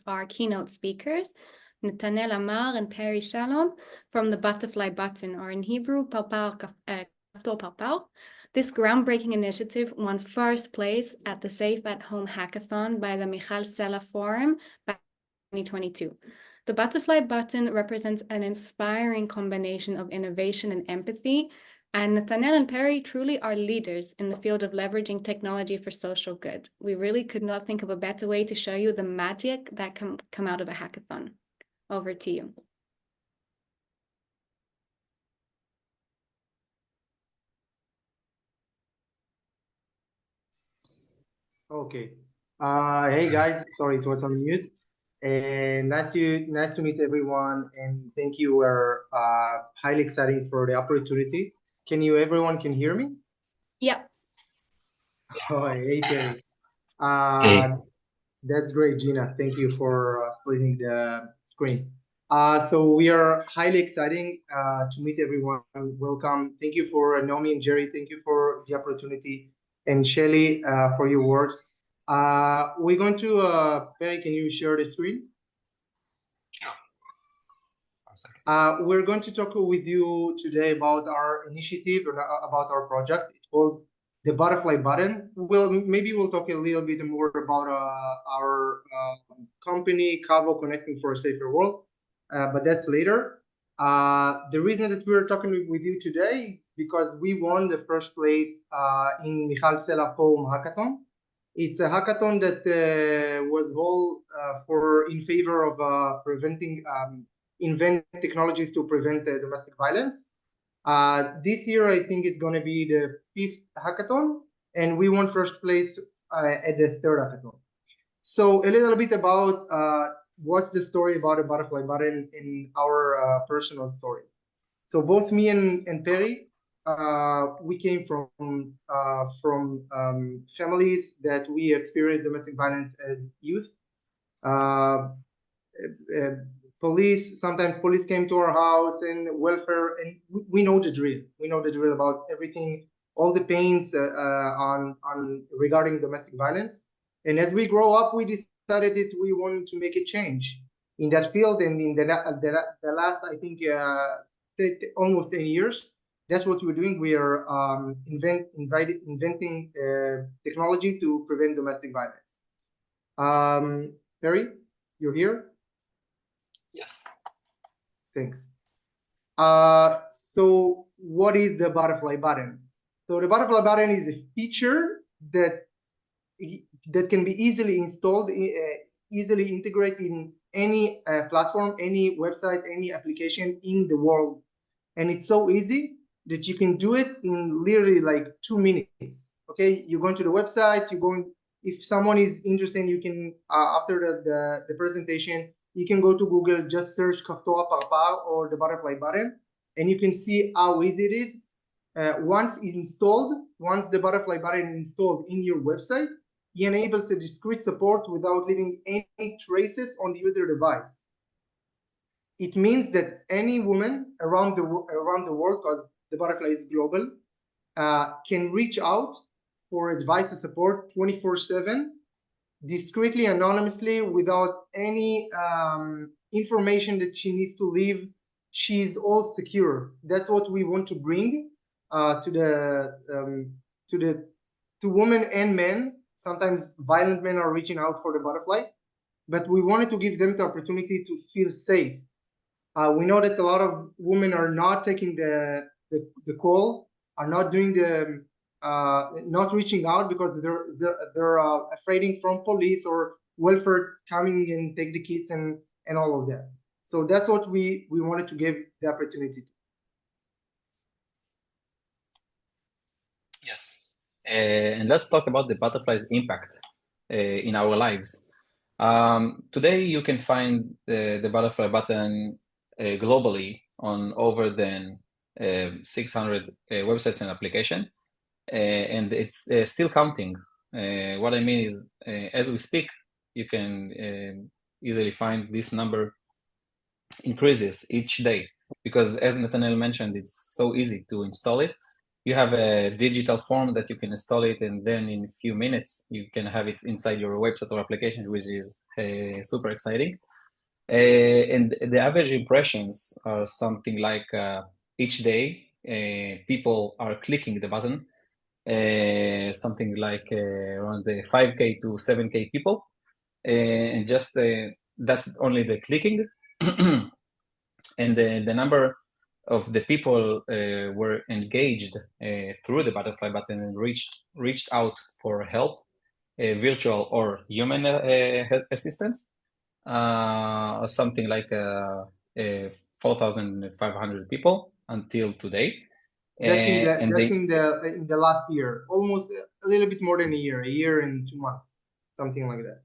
our keynote speakers, Netanel Amar and Perry Shalom from the Butterfly Button, or in Hebrew, Kaftor Parpar. This groundbreaking initiative won first place at the Safe at Home Hackathon by the Michal Sela Forum back in 2022. The Butterfly Button represents an inspiring combination of innovation and empathy, and Netanel and Perry truly are leaders in the field of leveraging technology for social good. We really could not think of a better way to show you the magic that can come out of a hackathon. Over to you. Okay. Hey guys, sorry it was on mute. And nice to meet everyone, and thank you. We're highly exciting for the opportunity. Everyone can hear me? Yep. Oh, hey Perry. Hey. That's great, Gina. Thank you for splitting the screen. So we are highly exciting to meet everyone. Welcome. Thank you for Naomi and Jerry. Thank you for the opportunity, and Shelly for your words. We're going to, Perry, can you share the screen? Sure. 1 second. We're going to talk with you today about our initiative, or about our project. It's called the Butterfly Button. Maybe we'll talk a little bit more about our company, Cavo, Connecting for a Safer World, but that's later. The reason that we're talking with you today is because we won the first place in Michal Sela Forum Hackathon. It's a hackathon that was held in favor of invent technologies to prevent domestic violence. This year, I think it's going to be the 5th hackathon, and we won first place at the 3rd hackathon. So a little bit about what's the story about a Butterfly Button in our personal story. So both me and Perry, we came from families that we experienced domestic violence as youth. Sometimes police came to our house, and welfare, and we know the drill. We know the drill about everything, all the pains regarding domestic violence. And as we grow up, we decided that we wanted to make a change in that field. And in the last, I think, almost 10 years, that's what we're doing. We are inventing technology to prevent domestic violence. Perry, you're here? Yes. Thanks. So what is the Butterfly Button? So the Butterfly Button is a feature that can be easily installed, easily integrated in any platform, any website, any application in the world. And it's so easy that you can do it in literally like 2 minutes. Okay, you're going to the website, if someone is interested, you can, after the presentation, you can go to Google, just search Kaftor Parpar or the Butterfly Button, and you can see how easy it is. Once the Butterfly Button is installed in your website, it enables a discrete support without leaving any traces on the user device. It means that any woman around the world, because the Butterfly is global, can reach out for advice and support 24/7, discreetly, anonymously, without any information that she needs to leave. She's all secure. That's what we want to bring to women and men. Sometimes violent men are reaching out for the Butterfly, but we wanted to give them the opportunity to feel safe. We know that a lot of women are not taking the call, are not doing not reaching out because they're afraid from police or welfare coming and take the kids and all of that. So that's what we wanted to give the opportunity to. Yes. And let's talk about the Butterfly's impact in our lives. Today, you can find the Butterfly Button globally on over than 600 websites and applications. And it's still counting. What I mean is, as we speak, you can easily find this number increases each day, because as Nathaniel mentioned, it's so easy to install it. You have a digital form that you can install it, and then in a few minutes you can have it inside your website or application, which is super exciting. And the average impressions are something like each day people are clicking the button, something like around the 5K to 7K people, and just that's only the clicking. And the number of the people were engaged through the butterfly button and reached out for help, virtual or human assistance, something like 4,500 people until today. That's in the And that's they, in the last year, almost a little bit more than a year and 2 months, something like that.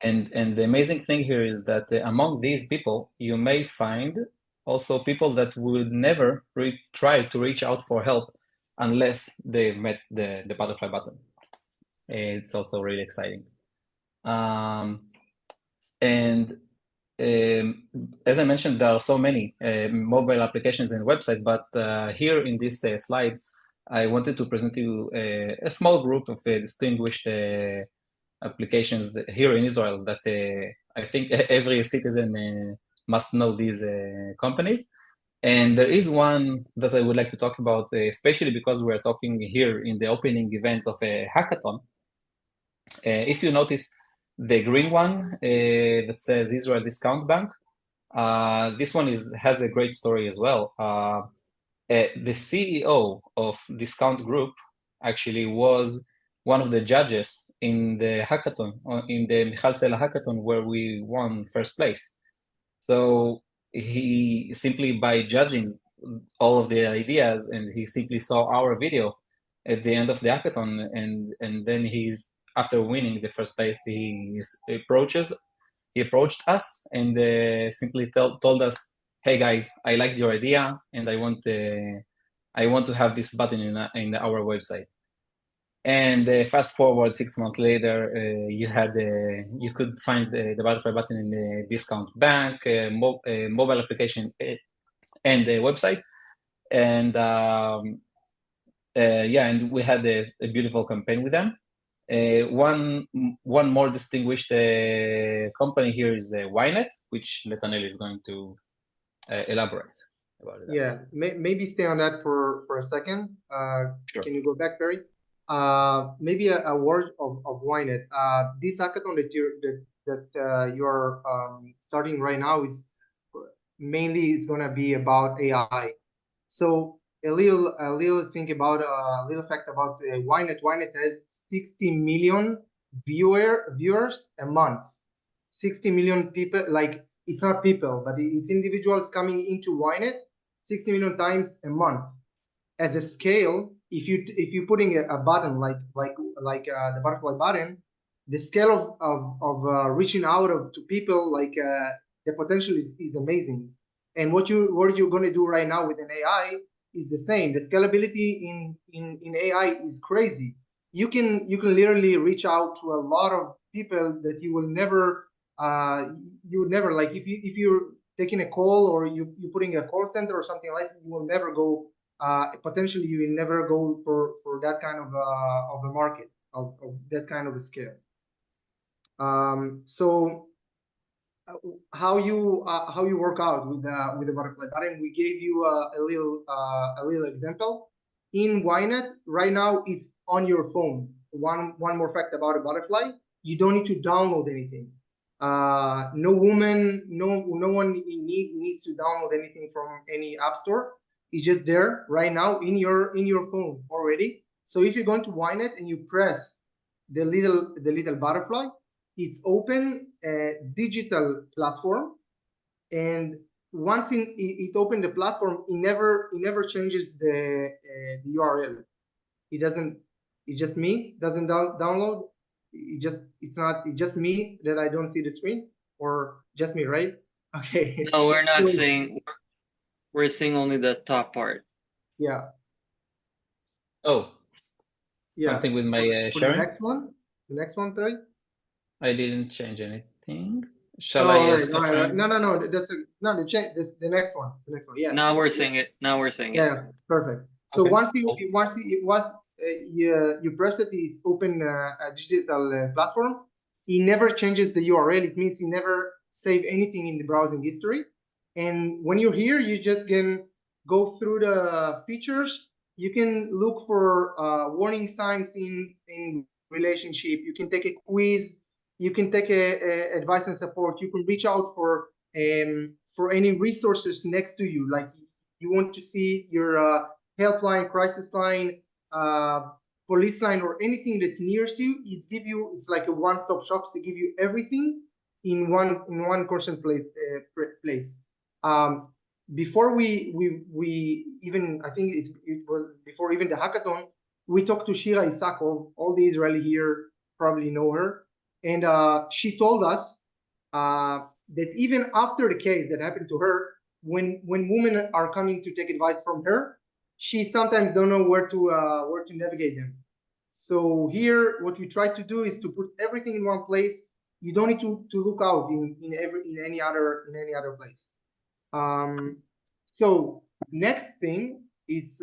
and the amazing thing here is that among these people, you may find also people that would never try to reach out for help unless they met the butterfly button. It's also really exciting. And as I mentioned, there are so many mobile applications and websites, but here in this slide, I wanted to present to you a small group of distinguished applications here in Israel that I think every citizen must know these companies. And there is one that I would like to talk about, especially because we're talking here in the opening event of a hackathon. If you notice the green one that says Israel Discount Bank, this one has a great story as well. The CEO of Discount Group actually was one of the judges in the hackathon, in the Michal Sela hackathon, where we won first place. So he simply, by judging all of the ideas, and he simply saw our video at the end of the hackathon, and then after winning the first place, he approached us and simply told us, "Hey guys, I like your idea, and I want to have this button in our website." And fast forward 6 months later, you could find the butterfly button in the discount bank, mobile application, and the website. And and we had a beautiful campaign with them. One more distinguished company here is Ynet, which Netanel is going to elaborate about it. Yeah, maybe stay on that for a second. Sure. Can you go back, Perry? Maybe a word of Ynet. This hackathon that you're starting right now is gonna be about AI. So a little fact about Ynet. Ynet has 60 million viewers a month. 60 million people, like it's not people, but it's individuals coming into Ynet 60 million times a month. As a scale, if you're putting a button like the butterfly button, the scale of reaching out to people, like the potential is amazing. And what you're going to do right now with an AI is the same. The scalability in AI is crazy. You can literally reach out to a lot of people that you would never like if you're taking a call or you're putting a call center or something like that, you will never go potentially you will never go for that kind of a market of that kind of a scale. So how you work out with the butterfly button? We gave you a little example. In Ynet right now, it's on your phone. One more fact about a butterfly: you don't need to download anything. No one needs to download anything from any app store. It's just there right now in your phone already. So if you go into Ynet and you press the little butterfly, it's open a digital platform, and once it opened the platform, it never changes the URL. It doesn't. It's just me. Doesn't download. It's just me that I don't see the screen, or just me, right? Okay. No, we're not seeing. We're seeing only the top part. Yeah. Oh. Yeah. Something with my sharing. The next one, Perry. I didn't change anything. Shall I stop sharing? No. The next one. Yeah. Now we're seeing it. Yeah, perfect. So Okay. once you press it, it's open a digital platform. It never changes the URL. It means you never save anything in the browsing history. And when you're here, you just can go through the features. You can look for warning signs in relationship. You can take a quiz. You can take a advice and support. You can reach out for any resources next to you. Like you want to see your helpline, crisis line, police line, or anything that nears you. It's like a one-stop shop to give you everything in one constant place. Before we even, I think it was before even the hackathon, we talked to Shira Isakov. All the Israeli here probably know her, and she told us that even after the case that happened to her, when women are coming to take advice from her, she sometimes don't know where to navigate them. So here, what we try to do is to put everything in one place. You don't need to look out in any other place. So next thing is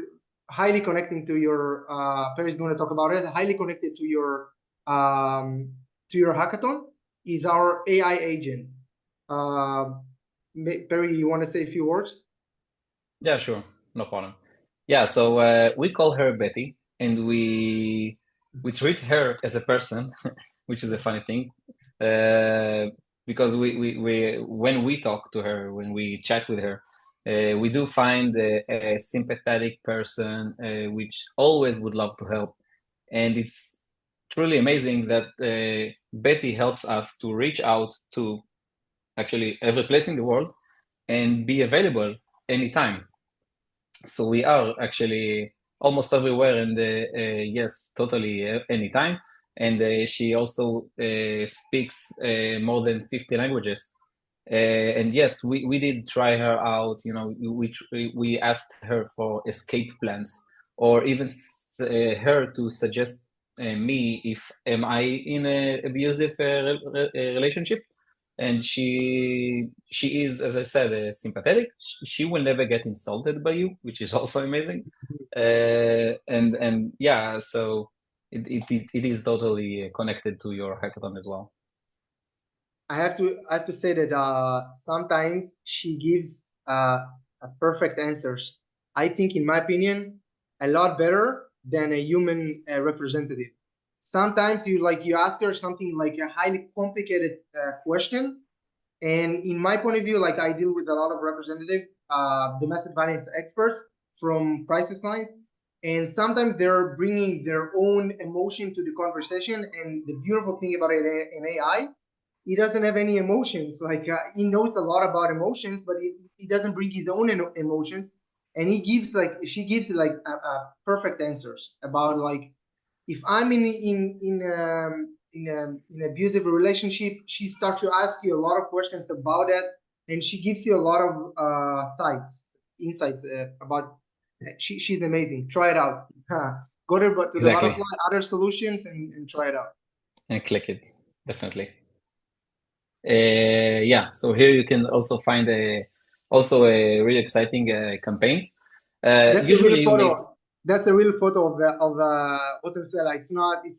highly connecting to your. Perry is going to talk about it. Highly connected to your hackathon is our AI agent. Perry, you want to say a few words? Yeah, sure, no problem. Yeah, so we call her Betty, and we treat her as a person, which is a funny thing, because we when we talk to her, when we chat with her, we do find a sympathetic person, which always would love to help, and it's truly amazing that Betty helps us to reach out to actually every place in the world and be available anytime. So we are actually almost everywhere, and yes, totally anytime. And she also speaks more than 50 languages. And yes, we did try her out. You know, we asked her for escape plans, or even her to suggest me if am I in an abusive relationship. And she is, as I said, sympathetic. She will never get insulted by you, which is also amazing. And yeah, so it is totally connected to your hackathon as well. I have to say that sometimes she gives perfect answers. I think, in my opinion, a lot better than a human representative. Sometimes you ask her something like a highly complicated question, and in my point of view, like I deal with a lot of representative domestic violence experts from crisis lines, and sometimes they're bringing their own emotion to the conversation. And the beautiful thing about an AI, he doesn't have any emotions. Like he knows a lot about emotions, but he doesn't bring his own emotions. And she gives like a perfect answers about like if I'm in an abusive relationship, she starts to ask you a lot of questions about that, and she gives you a lot of insights about. She's amazing. Try it out. Go to the Exactly. Butterfly, other solutions, and try it out. And click it, definitely. Yeah, so here you can also find also a really exciting campaigns. That's Usually a real photo. That's a real photo of Potential. It's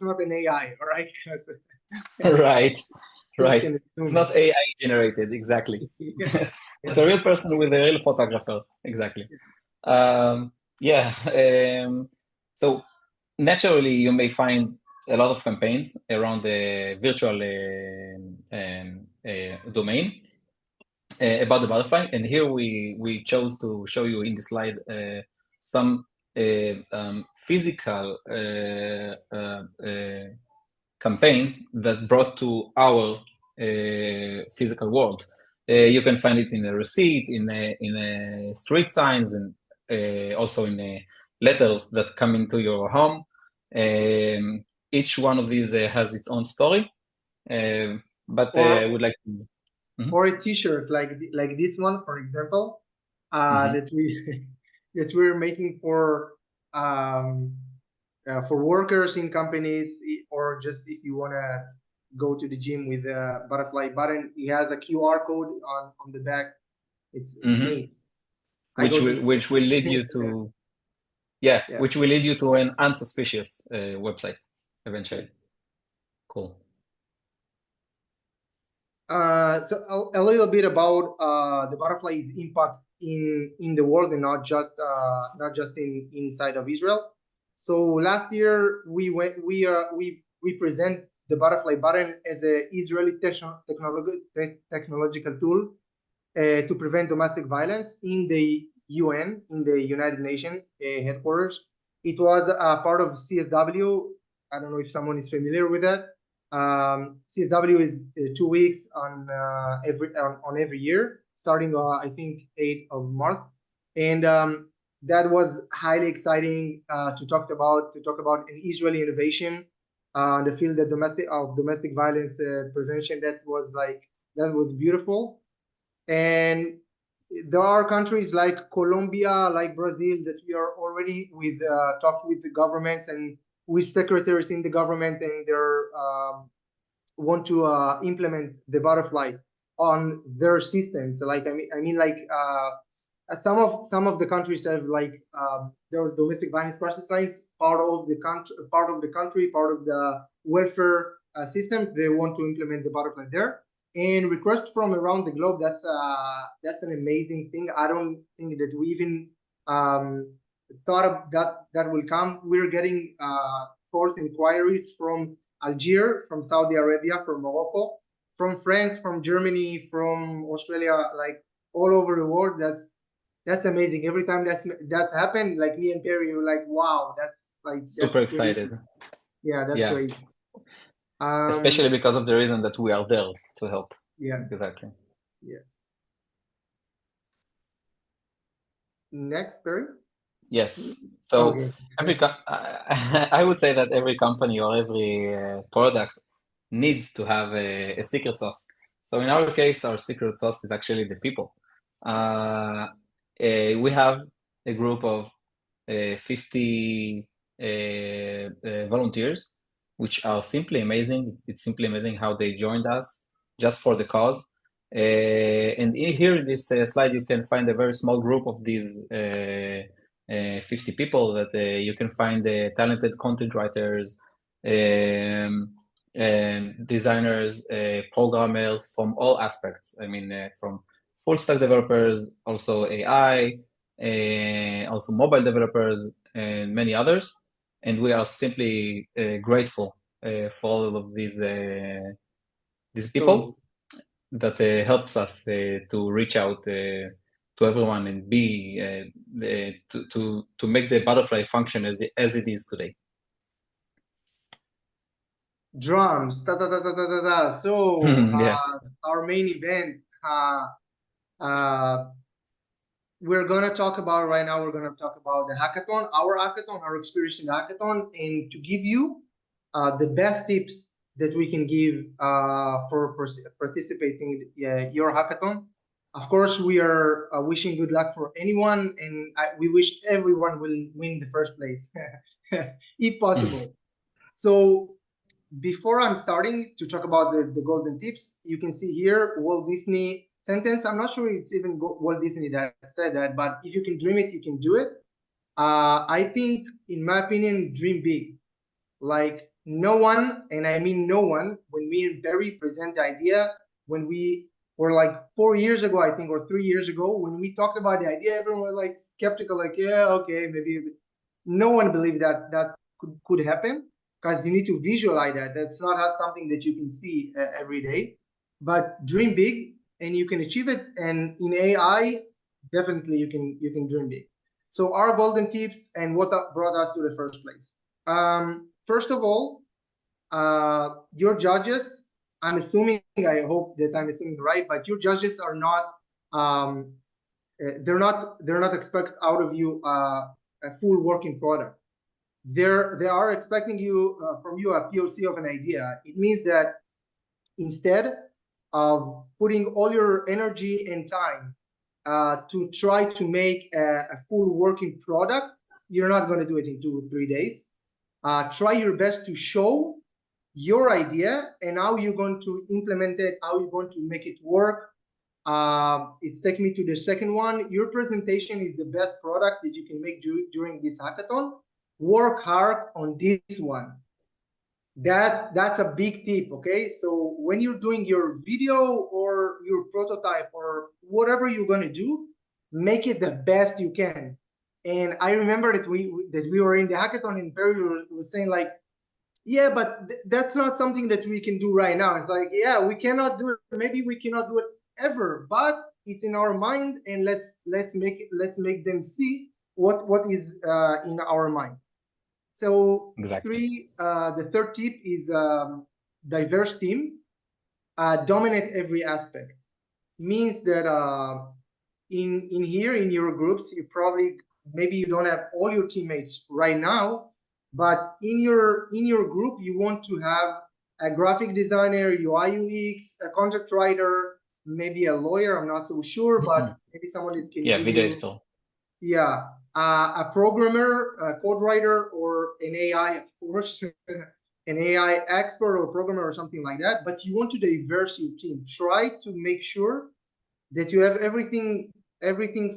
not an AI, all right? right. Can It's assume. not AI generated, exactly. It's a real person with a real photographer, exactly. Yeah, so naturally you may find a lot of campaigns around the virtual domain about the butterfly, and here we chose to show you in the slide some physical campaigns that brought to our physical world. You can find it in a receipt, in street signs, and also in letters that come into your home. Each one of these has its own story, but I would like to. Or a T-shirt like this one, for example, that we're making for workers in companies, or just if you want to go to the gym with a butterfly button. It has a QR code on the back. It's neat. Which will lead you to Yeah, Yeah. which will lead you to an unsuspicious website eventually. Cool. So a little bit about the butterfly's impact in the world, and not just inside of Israel. So last year we present the butterfly button as a Israeli technological tool to prevent domestic violence in the UN, in the United Nations headquarters. It was part of CSW. I don't know if someone is familiar with that. CSW is 2 weeks on every year, starting I think 8th of March, and that was highly exciting to talk about an Israeli innovation in the field of domestic violence prevention. That was beautiful. And there are countries like Colombia, like Brazil, that we are already talked with the governments and with secretaries in the government, and they're want to implement the butterfly on their systems. Like some of the countries have those domestic violence crisis lines, part of the country, part of the welfare system. They want to implement the butterfly there. And requests from around the globe. That's an amazing thing. I don't think that we even thought of that will come. We're getting calls, inquiries from Algeria, from Saudi Arabia, from Morocco, from France, from Germany, from Australia, like all over the world. That's amazing. Every time that's happened, like me and Perry were like, wow, that's super excited. Yeah, that's great. Especially because of the reason that we are there to help. Yeah, exactly. Yeah. Next, Perry. Yes. So I would say that every company or every product needs to have a secret sauce. So in our case, our secret sauce is actually the people. We have a group of 50 volunteers, which are simply amazing. It's simply amazing how they joined us just for the cause. And here in this slide, you can find a very small group of these 50 people that you can find talented content writers, designers, programmers from all aspects. I mean, from full stack developers, also AI, also mobile developers, and many others. And we are simply grateful for all of these people that helps us to reach out to everyone and be to make the butterfly function as it is today. Drums, da da da da da da da. So our main event, we're gonna talk about right now. We're gonna talk about the hackathon, our experience in the hackathon, and to give you the best tips that we can give for participating your hackathon. Of course, we are wishing good luck for anyone, and we wish everyone will win the first place, if possible. So before I'm starting to talk about the golden tips, you can see here Walt Disney sentence. I'm not sure it's even Walt Disney that said that, but if you can dream it, you can do it. I think, in my opinion, dream big. Like no one, and I mean no one, when me and Perry present the idea, when we were like 4 years ago, I think, or 3 years ago, when we talked about the idea, everyone was like skeptical, like, yeah, okay, maybe. No one believed that could happen, because you need to visualize that. That's not something that you can see every day. But dream big, and you can achieve it. And in AI, definitely you can dream big. So our golden tips and what brought us to the first place. First of all, your judges, I'm assuming, I hope that I'm assuming right, but your judges are not, they're not expect out of you a full working product. They are expecting from you a POC of an idea. It means that instead of putting all your energy and time to try to make a full working product, you're not going to do it in 2 or 3 days. Try your best to show your idea and how you're going to implement it, how you're going to make it work, It's taking me to the second one. Your presentation is the best product that you can make during this hackathon. Work hard on this one. That's a big tip, okay? So when you're doing your video or your prototype or whatever you're gonna do, make it the best you can. And I remember that we were in the hackathon and Perry was saying like, yeah, but that's not something that we can do right now. It's like, yeah, we cannot do it. Maybe we cannot do it ever, but it's in our mind, and let's make them see what is in our mind. So Exactly. the third tip is diverse team. Dominate every aspect. Means that in here in your groups, you probably maybe you don't have all your teammates right now, but in your group you want to have a graphic designer, UI UX, a content writer, maybe a lawyer. I'm not so sure, but maybe someone that can give video you editor. yeah, a programmer, a code writer, or an AI, of course, an AI expert or programmer or something like that. But you want to diverse your team. Try to make sure that you have everything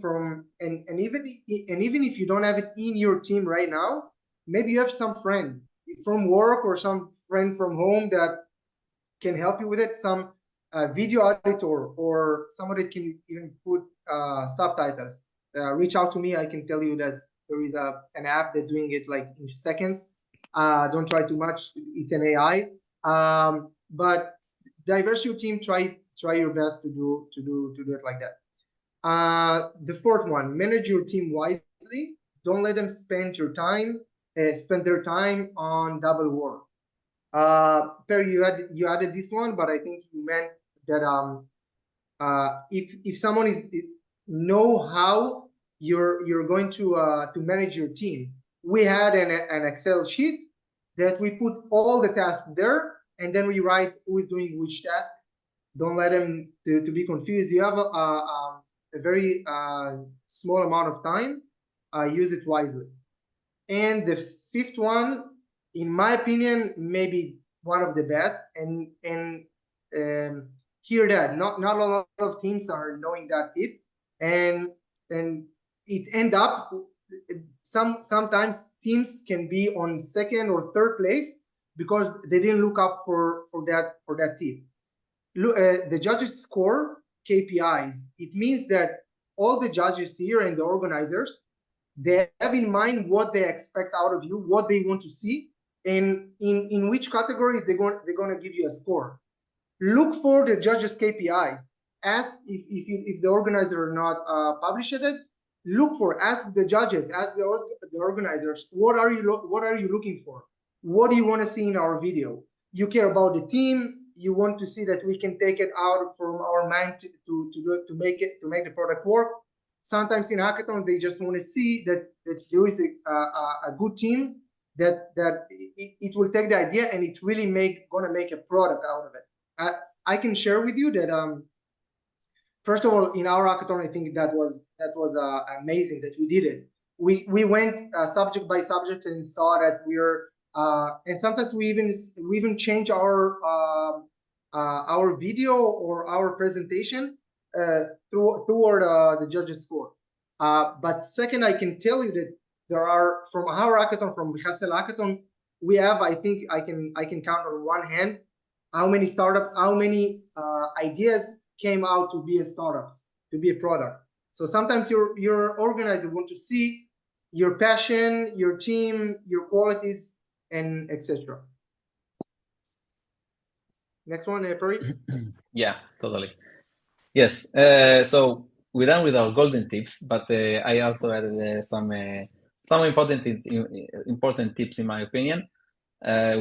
from and even if you don't have it in your team right now, maybe you have some friend from work or some friend from home that can help you with it. Some video editor or somebody can even put subtitles. Reach out to me. I can tell you that there is an app that's doing it like in seconds. Don't try too much. It's an AI. But diverse your team. Try your best to do it like that. The fourth one: manage your team wisely. Don't let them spend their time on double work. Perry, you added this one, but I think you meant that if someone know how you're going to manage your team. We had an Excel sheet that we put all the tasks there, and then we write who is doing which task. Don't let them to be confused. You have a very small amount of time. Use it wisely. And the fifth one, in my opinion, maybe one of the best, and hear that not a lot of teams are knowing that tip, and it end up sometimes teams can be on second or third place because they didn't look up for that tip. Look, the judges score KPIs. It means that all the judges here and the organizers, they have in mind what they expect out of you, what they want to see, and in which category they're going to give you a score. Look for the judges' KPIs. Ask if the organizer not published it. Ask the judges, ask the organizers, what are you looking for? What do you want to see in our video? You care about the team. You want to see that we can take it out from our mind to make the product work. Sometimes in hackathon they just want to see that there is a good team that it will take the idea and it's really gonna make a product out of it. I can share with you that first of all, in our hackathon, I think that was amazing that we did it. We went subject by subject and saw that we're and sometimes we even change our video or our presentation toward the judges' score. But second, I can tell you that there are from our hackathon, from Michal hackathon, we have, I think I can count on one hand how many startups, how many ideas came out to be a startups, to be a product. So sometimes your organizer want to see your passion, your team, your qualities, and etc. Next one, Perry. Yeah, totally. Yes. So we're done with our golden tips, but I also added some important tips in my opinion,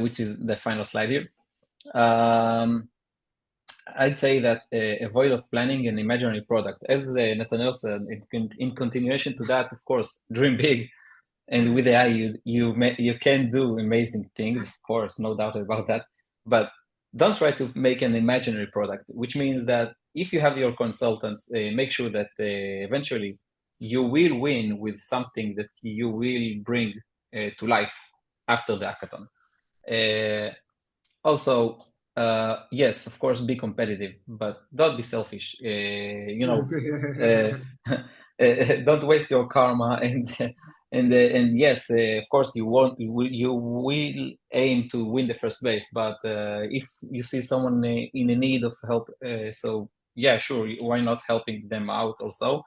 which is the final slide here. I'd say that avoid of planning an imaginary product. As Nathaniel said, in continuation to that, of course, dream big. And with AI, you can do amazing things, of course, no doubt about that. But don't try to make an imaginary product, which means that if you have your consultants, make sure that eventually you will win with something that you will bring to life after the hackathon. Also, Yes, of course, be competitive, but don't be selfish. Don't waste your karma, and yes, of course, you will aim to win the first base. But if you see someone in a need of help, so yeah, sure, why not helping them out also?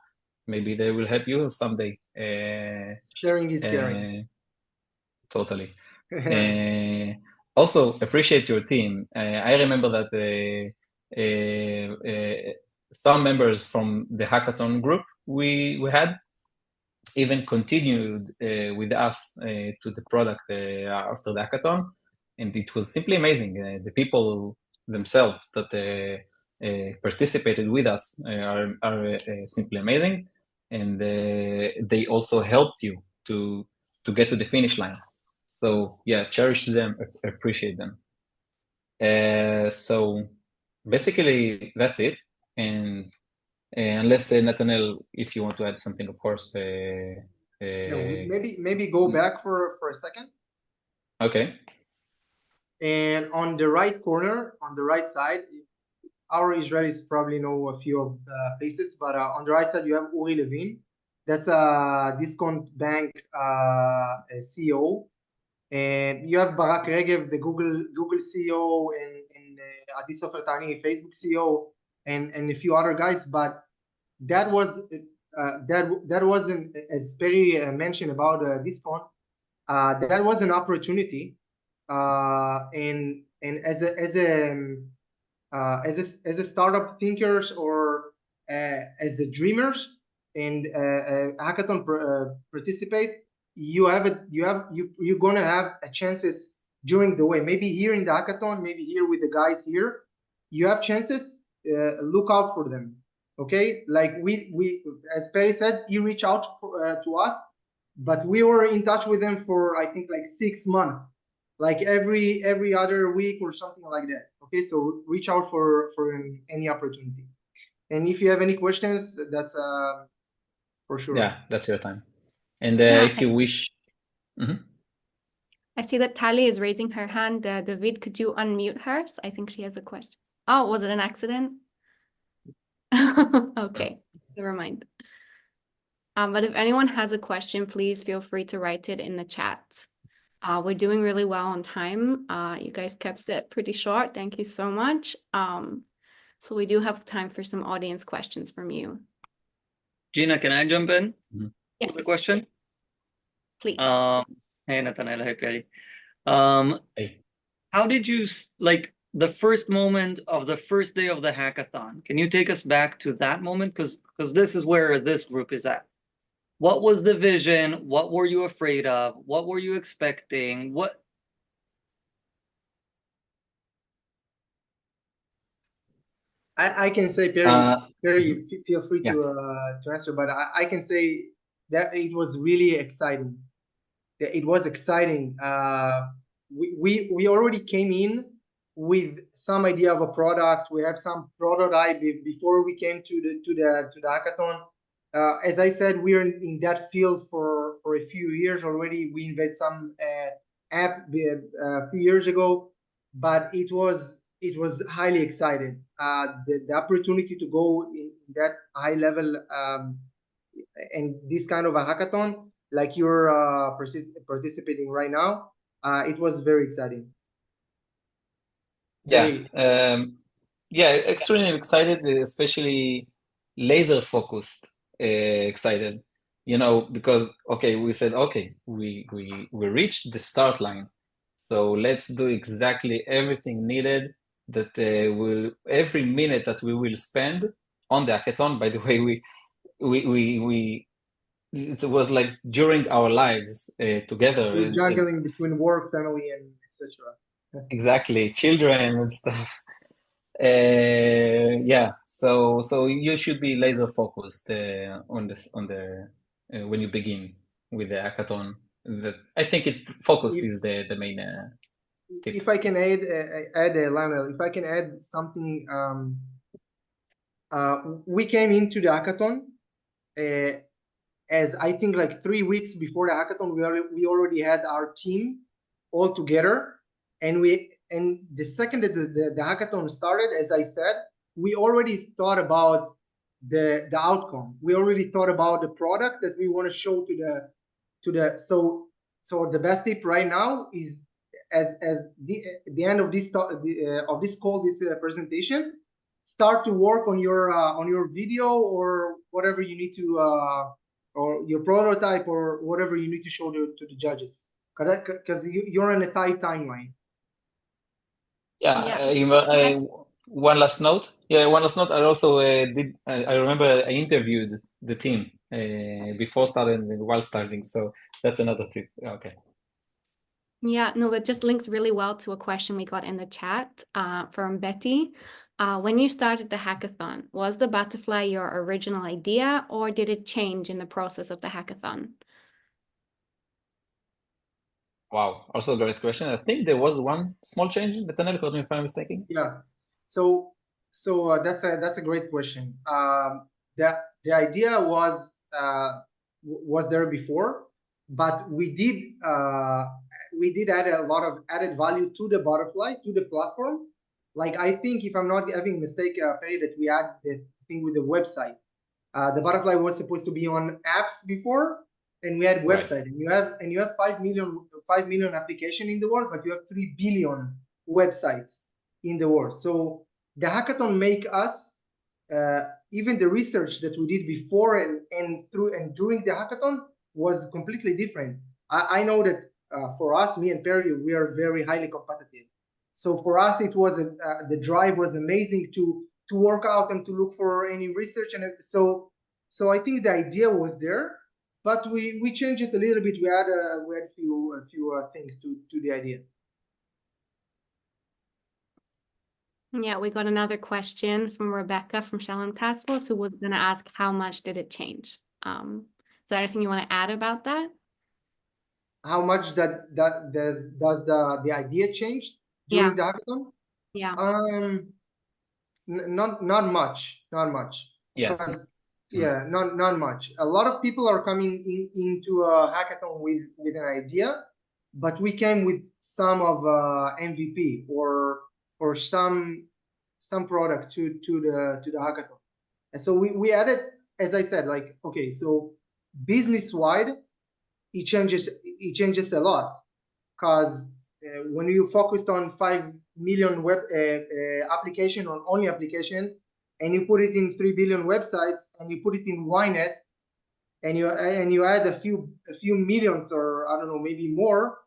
Maybe they will help you someday. Sharing is caring. Totally. Also, appreciate your team. I remember that some members from the hackathon group we had even continued with us to the product after the hackathon, and it was simply amazing. The people themselves that participated with us are simply amazing, and they also helped you to get to the finish line. So yeah, cherish them, appreciate them. So basically that's it. And unless Nathaniel, if you want to add something, of course. No, maybe go back for a second. Okay. And on the right corner, on the right side, our Israelis probably know a few of the faces, but on the right side you have Uri Levin. That's a Discount Bank CEO. And you have Barak Regev, the Google CEO, and Adi Sofer Tani, Facebook CEO, and a few other guys. But that was that wasn't, as Perry mentioned about Discount. That was an opportunity, and as a startup thinkers or as a dreamers and hackathon participate, you're gonna have a chances during the way. Maybe here in the hackathon, maybe here with the guys here, you have chances. Look out for them. Okay, like we as Perry said, he reached out to us, but we were in touch with them for I think like 6 months, like every other week or something like that. Okay, so reach out for any opportunity. And if you have any questions, that's for sure. Yeah, that's your time. And Yeah, if you wish. I see that Tali is raising her hand. David, could you unmute her? So I think she has a question. Oh, was it an accident? Okay, never mind. But if anyone has a question, please feel free to write it in the chat. We're doing really well on time. You guys kept it pretty short. Thank you so much. So we do have time for some audience questions from you. Gina, can I jump in? Yes. With a question? Please. Hey, Nathaniel. Hey, Perry. Hey. How did you, like, the first moment of the first day of the hackathon? Can you take us back to that moment? Because this is where this group is at. What was the vision? What were you afraid of? What were you expecting? What? I can say, Perry, feel free to answer, but I can say that it was really exciting. It was exciting. We already came in with some idea of a product. We have some prototype before we came to the hackathon. As I said, we're in that field for a few years already. We invented some app a few years ago, but it was highly exciting. The opportunity to go in that high level and this kind of a hackathon like you're participating right now, it was very exciting. Yeah, extremely excited, especially laser focused, excited, because we said we reached the start line, so let's do exactly everything needed that will every minute that we will spend on the hackathon. By the way, we it was like during our lives together. We're juggling between work, family, and etc. Exactly, children and stuff. Yeah, so you should be laser focused on the when you begin with the hackathon. I think focus is the main tip. If I can add Lionel, if I can add something, we came into the hackathon as I think like 3 weeks before the hackathon, we already had our team all together, and we and the second that the hackathon started, as I said, we already thought about the outcome. We already thought about the product that we want to show to the so the best tip right now is as the end of this call, this presentation, start to work on your video or whatever you need to or your prototype or whatever you need to show to the judges, because you're in a tight timeline. Yeah, Yeah. one last note. Yeah, one last note. I also I remember I interviewed the team before starting and while starting. So that's another tip. Okay. Yeah, no, that just links really well to a question we got in the chat from Betty. When you started the hackathon, was the butterfly your original idea, or did it change in the process of the hackathon? Wow, also a great question. I think there was one small change. Nathaniel, correct me if I'm mistaken. Yeah. So that's a great question. The idea was there before, but we did add a lot of added value to the butterfly, to the platform. Like, I think, if I'm not having mistake, Perry, that we add the thing with the website. The butterfly was supposed to be on apps before, and we had website. Right. And you have 5 million application in the world, but you have 3 billion websites in the world. So the hackathon make us even the research that we did before and during the hackathon was completely different. I know that for us, me and Perry, we are very highly competitive. So for us, it was the drive was amazing to work out and to look for any research, and so I think the idea was there, but we changed it a little bit. We had a few things to the idea. Yeah, we got another question from Rebecca from Shalom Catskills, who was going to ask how much did it change. Is there anything you want to add about that? How much does the idea change during the hackathon? Yeah. Not much. Yeah. Because not much. A lot of people are coming into a hackathon with an idea, but we came with some of MVP or some product to the hackathon. And so we added, as I said, like, okay, so business wide, it changes a lot, because when you focused on 5 million web application or only application, and you put it in 3 billion websites, and you put it in Ynet, and you add a few millions, or I don't know, maybe more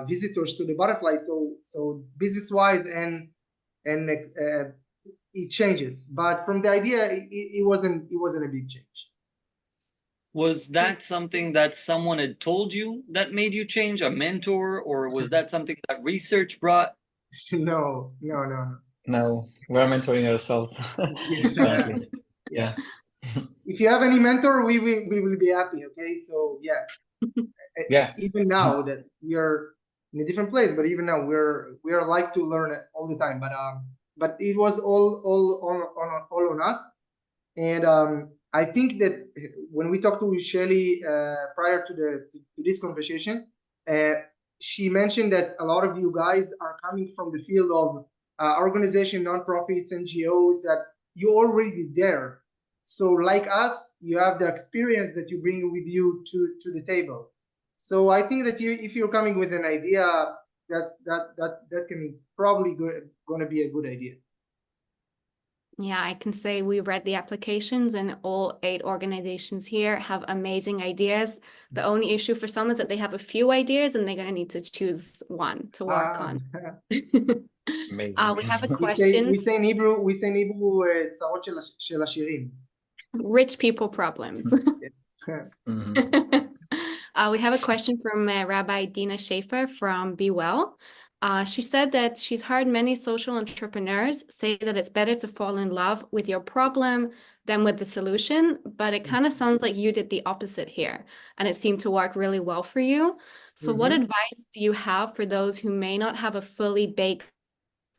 visitors to the butterfly. So business wise and it changes, but from the idea, it wasn't a big change. Was that something that someone had told you that made you change, a mentor, or was that something that research brought? No. No, we're mentoring ourselves currently. Yeah. If you have any mentor, we will be happy. Okay, so Yeah. Even now that we are in a different place, but even now we are like to learn all the time. But it was all on us, and I think that when we talked to Shelly prior to this conversation, she mentioned that a lot of you guys are coming from the field of organization, nonprofits, NGOs, that you're already there. So like us, you have the experience that you bring with you to the table. So I think that if you're coming with an idea, that can probably going to be a good idea. Yeah, I can say we read the applications, and all 8 organizations here have amazing ideas. The only issue for some is that they have a few ideas and they're going to need to choose one to work on. Amazing. We have a question. We say in Hebrew, צרות של עשירים. Rich people problems. We have a question from Rabbi Dina Schaefer from Be Well. She said that she's heard many social entrepreneurs say that it's better to fall in love with your problem than with the solution, but it kind of sounds like you did the opposite here, and it seemed to work really well for you. So what advice do you have for those who may not have a fully baked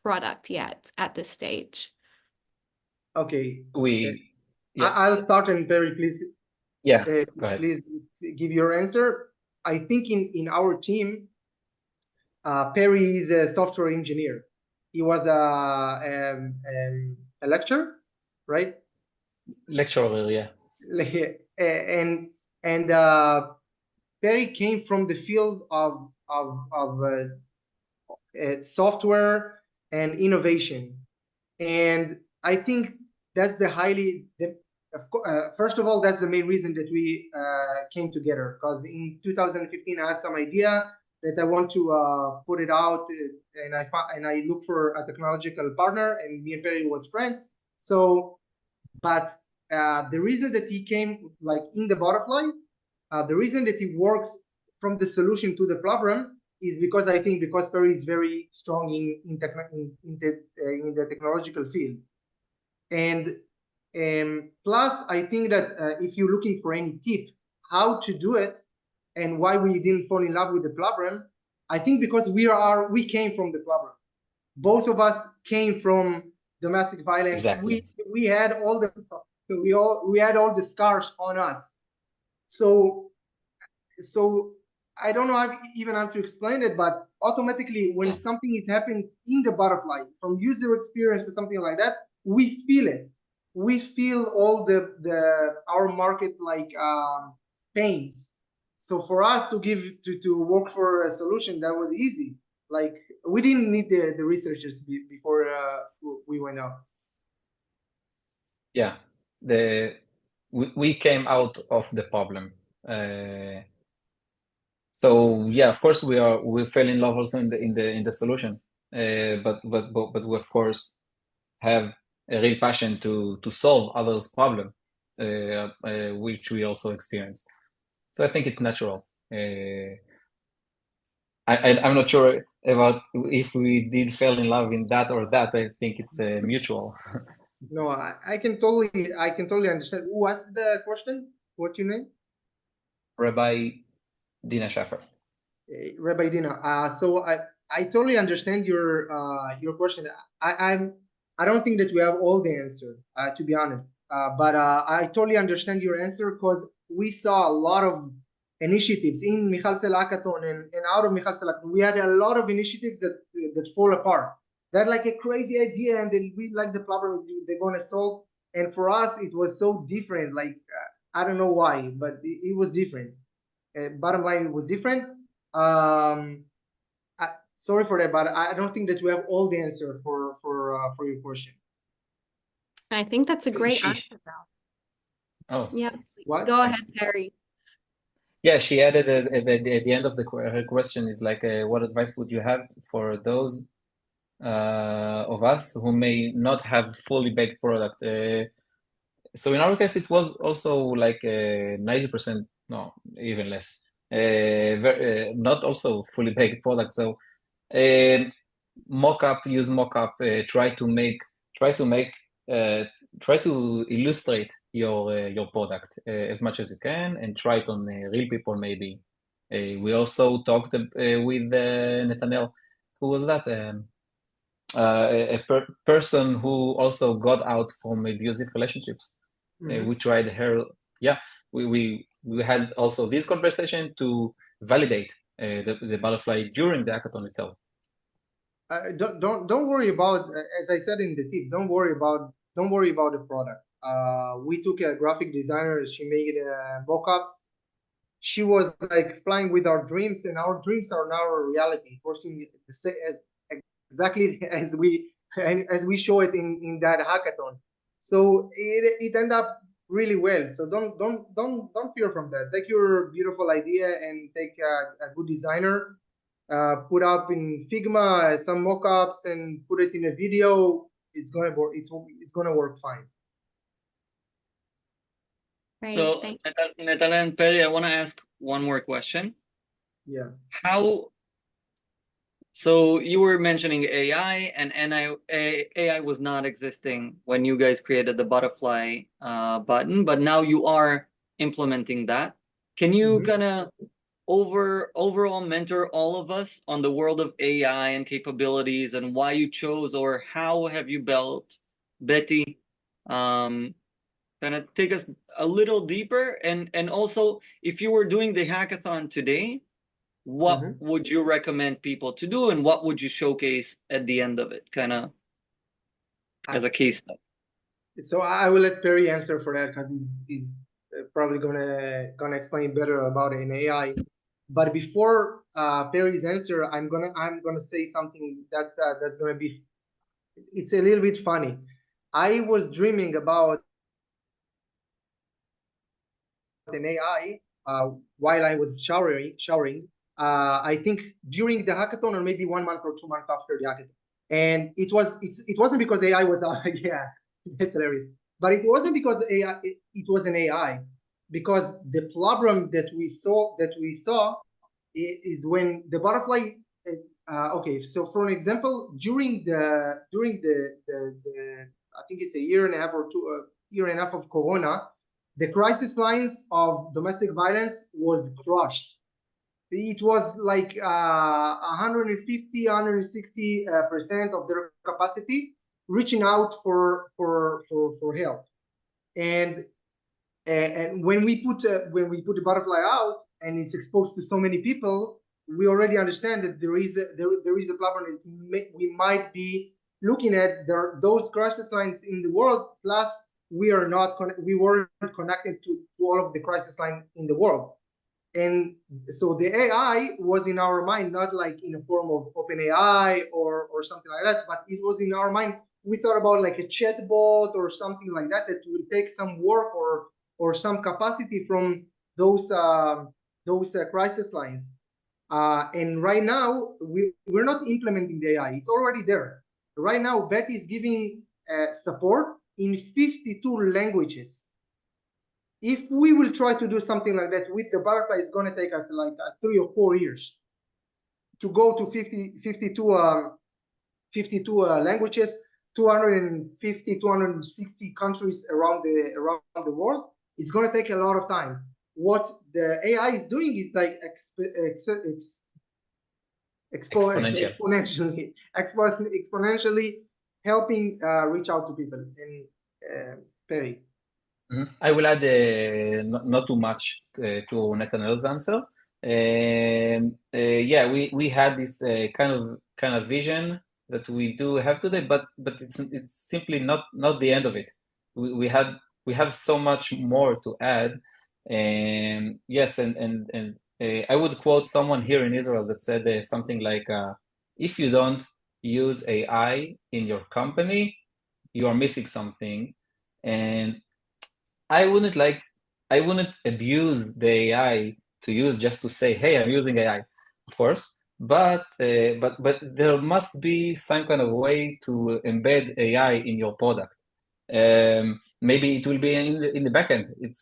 product yet at this stage? Okay. Yeah. I'll start, and Perry, please. Yeah. Please give your answer. I think in our team, Perry is a software engineer. He was a lecturer, right? Lecturer, yeah. And Perry came from the field of software and innovation, and I think that's first of all, that's the main reason that we came together, because in 2015 I had some idea that I want to put it out, and I looked for a technological partner, and me and Perry was friends. So, but the reason that he came like in the butterfly, the reason that he works from the solution to the problem is because I think because Perry is very strong in the technological field, and plus I think that if you're looking for any tip how to do it and why we didn't fall in love with the problem, I think because we came from the problem. Both of us came from domestic violence. Exactly. We had all the scars on us. So I don't know even how to explain it, but automatically when something is happening in the butterfly, from user experience or something like that, we feel it. We feel all our market like pains. So for us to work for a solution, that was easy. Like we didn't need the researchers before we went out. Yeah, we came out of the problem. So yeah, of course we fell in love also in the solution. But we of course have a real passion to solve others' problem, which we also experience. So I think it's natural. I'm not sure about if we did fall in love in that or that. I think it's mutual. No, I can totally understand. Who asked the question? What's your name? Rabbi Dina Schaffer. Rabbi Dina. So I totally understand your question. I don't think that we have all the answer, to be honest. But I totally understand your answer because we saw a lot of initiatives in Mental Health Hackathon and out of Mental Health Hackathon. We had a lot of initiatives that fall apart. They're like a crazy idea, and then we like the problem they're gonna solve. And for us, it was so different. Like I don't know why, but it was different. Bottom line, it was different. Sorry for that, but I don't think that we have all the answer for your question. I think that's a great answer, though. Oh, yeah. What? Go ahead, Perry. Yeah, she added at the end of her question is like, what advice would you have for those of us who may not have fully baked product? So in our case, it was also like 90%, no, even less. Not also fully baked product. So use mockup. Try to illustrate your product as much as you can, and try it on real people maybe. We also talked with Netanel, who was that? Person who also got out from abusive relationships. We tried her. Yeah, we had also this conversation to validate the butterfly during the hackathon itself. Don't worry about, as I said in the tips, don't worry about the product. We took a graphic designer. She made mock-ups. She was like flying with our dreams, and our dreams are now a reality, working exactly as we show it in that hackathon. So it ended up really well. So don't fear from that. Take your beautiful idea and take a good designer, put up in Figma some mock-ups and put it in a video. It's gonna work. It's gonna work fine. Right. So, Netanel and Perry, I want to ask one more question. Yeah. So you were mentioning AI, and AI was not existing when you guys created the butterfly button, but now you are implementing that. Can you kind of overall mentor all of us on the world of AI and capabilities, and why you chose, or how have you built Betty? Kind of take us a little deeper, and also if you were doing the hackathon today, what Mhm. would you recommend people to do, and what would you showcase at the end of it, kind of as a case study? So I will let Perry answer for that because he's probably gonna explain better about it in AI. But before Perry's answer, I'm gonna say something that's gonna be, it's a little bit funny. I was dreaming about an AI while I was showering. I think during the hackathon, or maybe 1 month or 2 months after the hackathon. And it wasn't because AI was yeah, that's hilarious. But it wasn't because AI it was an AI, because the problem that we saw is when the butterfly. Okay, so for an example, during the I think it's a year and a half or year and a half of Corona, the crisis lines of domestic violence was crushed. It was like 150, 160% of their capacity reaching out for help. And when we put the butterfly out and it's exposed to so many people, we already understand that there is a problem that we might be looking at those crisis lines in the world. Plus, we weren't connected to all of the crisis line in the world. And so the AI was in our mind, not like in a form of open AI or something like that, but it was in our mind. We thought about like a chatbot or something like that will take some work or some capacity from those crisis lines. And right now we're not implementing the AI; it's already there. Right now, Betty is giving support in 52 languages. If we will try to do something like that with the butterfly, it's going to take us like 3 or 4 years to go to 52 languages, 250, 260 countries around the world. It's going to take a lot of time. What the AI is doing is like exponentially helping reach out to people. And Perry. I will add not too much to Nathaniel's answer. Yeah, we had this kind of vision that we do have today, but it's simply not the end of it. We have so much more to add. Yes, and I would quote someone here in Israel that said something like, "If you don't use AI in your company, you are missing something." And I wouldn't abuse the AI to use just to say, "Hey, I'm using AI," of course. But there must be some kind of way to embed AI in your product. Maybe it will be in the backend. It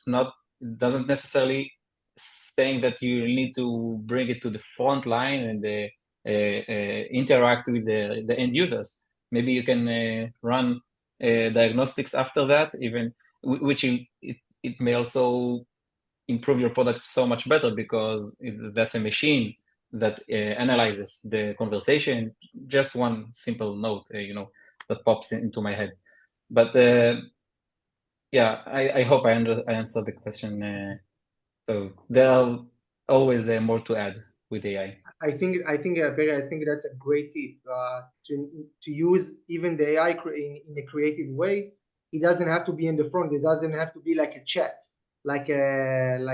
doesn't necessarily saying that you need to bring it to the front line and interact with the end users. Maybe you can run diagnostics after that, even which it may also improve your product so much better because that's a machine that analyzes the conversation. Just one simple note, that pops into my head. But yeah, I hope I answered the question. So there are always more to add with AI. I think that's a great tip to use even the AI in a creative way. It doesn't have to be in the front. It doesn't have to be like a chat, like an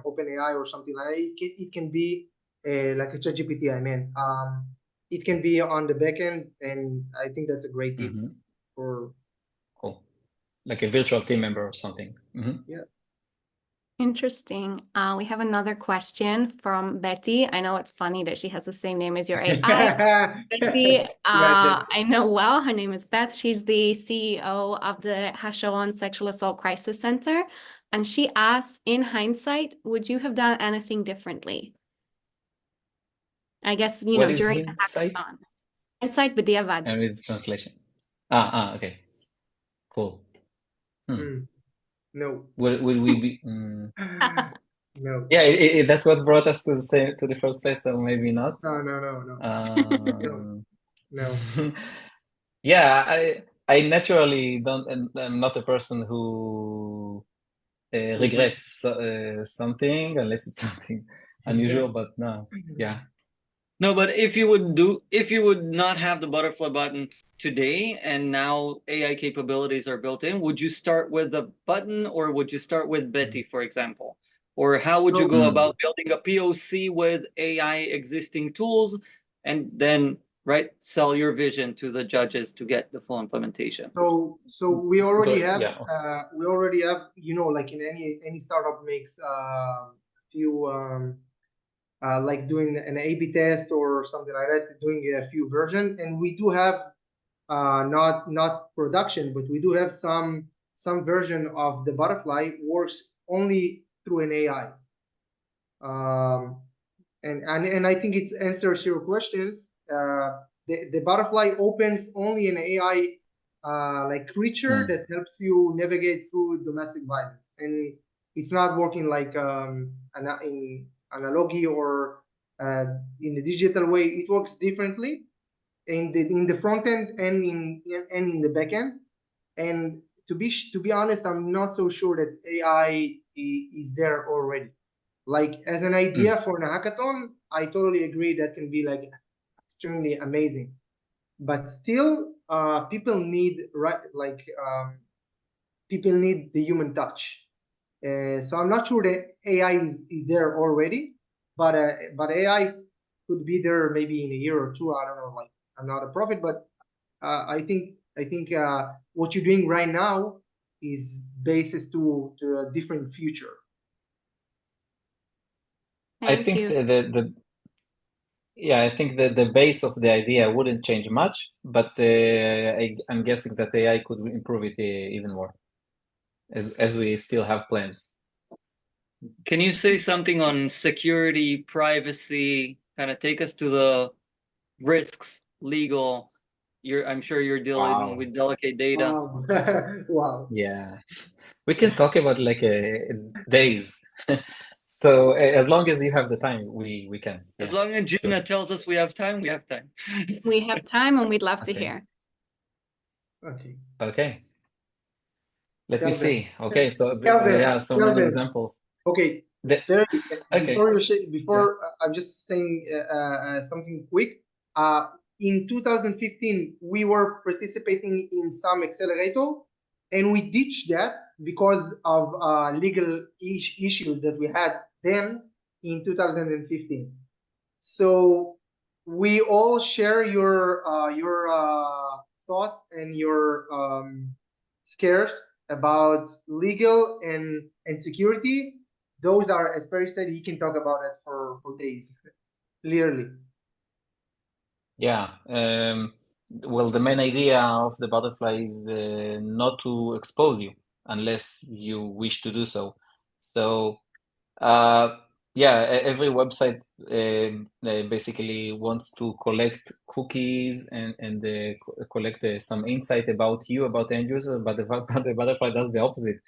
OpenAI or something like that. It can be like a ChatGPT. I mean, it can be on the back end, and I think that's a great tip for cool, like a virtual team member or something. Yeah. Interesting. We have another question from Betty. I know it's funny that she has the same name as your AI. Betty, I know well. Her name is Beth. She's the CEO of the Hasharon Sexual Assault Crisis Center. And she asks, in hindsight, would you have done anything differently? I guess, What is during hindsight? the hackathon. Hindsight, b'diavad. And with translation. Okay. Cool. No. Will we be? No. Yeah, that's what brought us to the first place, so maybe not. No. No. Yeah, I naturally don't, and I'm not a person who regrets something unless it's something unusual, but no, yeah. No, but if you would not have the butterfly button today and now AI capabilities are built in, would you start with the button or would you start with Betty, for example? Or how would you go about building a POC with AI existing tools and then, right, sell your vision to the judges to get the full implementation? So we already have Yeah. like in any startup makes few like doing an A/B test or something like that, doing a few version, and we do have not production, but we do have some version of the butterfly works only through an AI. And I think it answers your questions. The butterfly opens only an AI like creature that helps you navigate through domestic violence, and it's not working like in analogy or in a digital way. It works differently in the front end and in the back end. And to be honest, I'm not so sure that AI is there already. Like as an idea for an hackathon, I totally agree that can be like extremely amazing. But still, people need people need the human touch. So I'm not sure that AI is there already, but AI could be there maybe in a year or two. I don't know. Like I'm not a prophet, but I think what you're doing right now is basis to a different future. I think I think the base of the idea wouldn't change much, but I'm guessing that AI could improve it even more, as we still have plans. Can you say something on security, privacy, kind of take us to the risks, legal? I'm sure you're dealing with delicate data. Wow. Yeah, we can talk about like days. So as long as you have the time, we can. As long as Gina tells us we have time, we have time. We have time and we'd love to hear. Okay. Let me Tell them. see. Okay, so Tell them. yeah, so Tell many them. examples. Okay. Before I'm just saying something quick. In 2015, we were participating in some accelerator, and we ditched that because of legal issues that we had then in 2015. So we all share your thoughts and your scares about legal and security. Those are, as Perry said, he can talk about it for days, clearly. Yeah. Well, the main idea of the butterfly is not to expose you unless you wish to do so. So, yeah, every website basically wants to collect cookies and collect some insight about you, about the end user, but the butterfly does the opposite.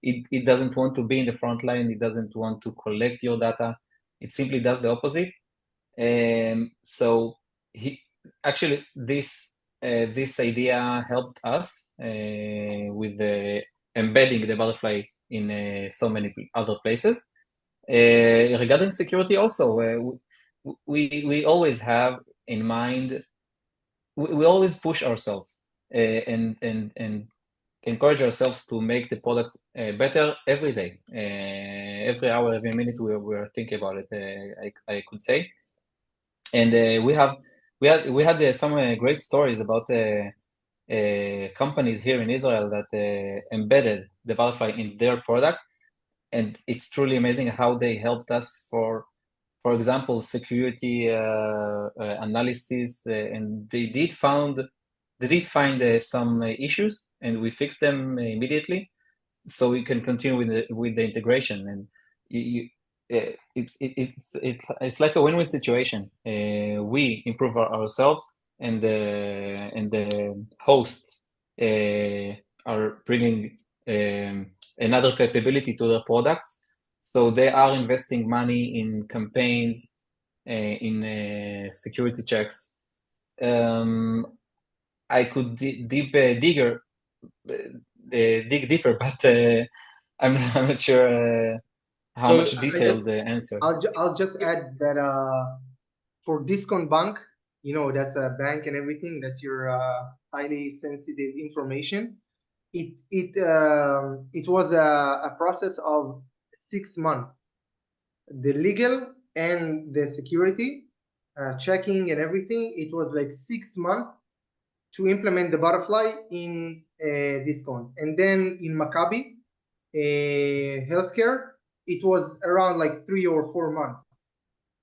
It doesn't want to be in the front line. It doesn't want to collect your data. It simply does the opposite. So actually this idea helped us with embedding the butterfly in so many other places. Regarding security, also we always have in mind. We always push ourselves and encourage ourselves to make the product better every day, every hour, every minute. We're thinking about it. I could say. And we had some great stories about companies here in Israel that embedded the butterfly in their product, and it's truly amazing how they helped us for example, security analysis, and they did find some issues, and we fixed them immediately, so we can continue with the integration. And it's like a win-win situation. We improve ourselves, and the hosts are bringing another capability to their products. So they are investing money in campaigns, in security checks. I could dig deeper, but I'm not sure how much detail the answer. I'll just add that for Discount Bank, you know, that's a bank and everything. That's your highly sensitive information. It was a process of 6 months. The legal and the security checking and everything. It was like 6 months to implement the butterfly in Discount, and then in Maccabi healthcare, it was around like 3 or 4 months.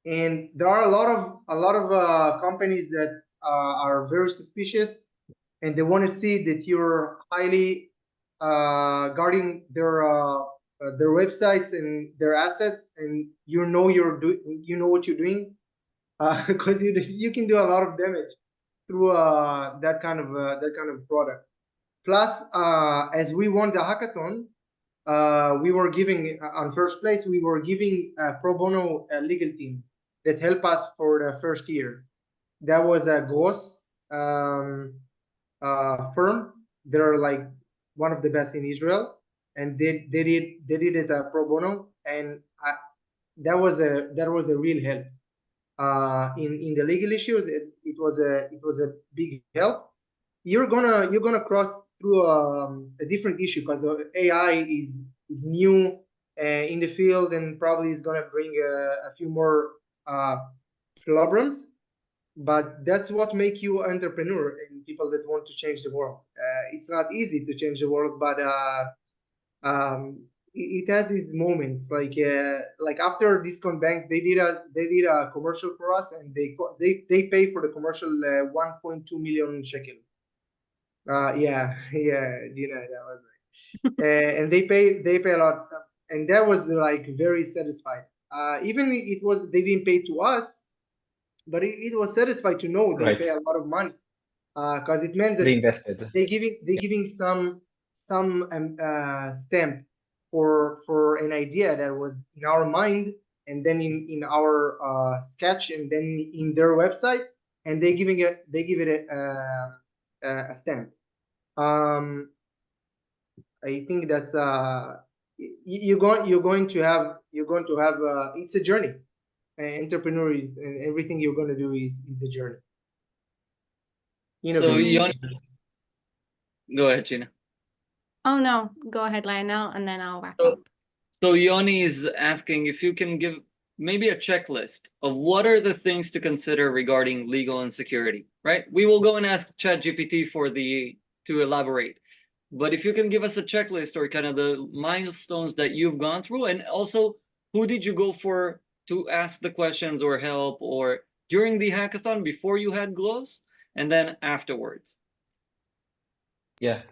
And there are a lot of companies that are very suspicious, and they want to see that you're highly guarding their websites and their assets, and you know what you're doing, because you can do a lot of damage through that kind of product. Plus, as we won the hackathon, we were giving on first place. We were giving a pro bono legal team that helped us for the first year. That was a Gross firm. They're like one of the best in Israel, and they did it pro bono, and that was a real help. In the legal issues, it was a big help. You're gonna cross through a different issue because AI is new in the field, and probably is gonna bring a few more problems. But that's what make you an entrepreneur and people that want to change the world. It's not easy to change the world, but it has its moments. Like after Discount Bank, they did a commercial for us, and they pay for the commercial 1.2 million shekel. Yeah, Gina, that was right. And they pay a lot, and that was like very satisfied. Even they didn't pay to us, but it was satisfied to know they pay a lot of money, because it meant that they invested. They giving some stamp for an idea that was in our mind, and then in our sketch, and then in their website, and they give it a stamp. I think that's you're going to have it's a journey. Entrepreneur, and everything you're going to do is a journey. So Yoni, go ahead, Gina. Oh no, go ahead, Lionel, and then I'll wrap up. So Yoni is asking if you can give maybe a checklist of what are the things to consider regarding legal and security, right? We will go and ask ChatGPT to elaborate. But if you can give us a checklist or kind of the milestones that you've gone through, and also who did you go for to ask the questions or help, or during the hackathon before you had glows, and then afterwards. Yeah.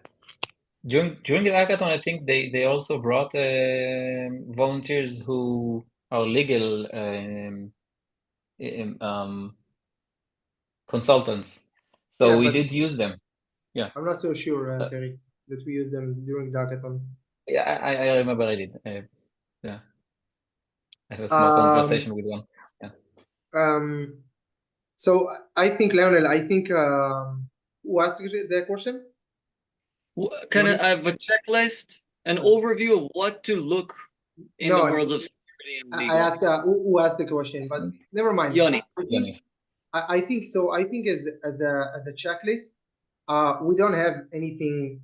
During the hackathon, I think they also brought volunteers who are legal consultants. So yeah, we did use them. Yeah. I'm not so sure, Terry, that we used them during the hackathon. Yeah, I remember I did. Yeah. I had a small conversation with one. Yeah. So I think, Leonel, who asked the question? Kind of, I have a checklist, an overview of what to look in the worlds of security and legal. I asked who asked the question, but never mind. Yoni. I think so. I think as a checklist, we don't have anything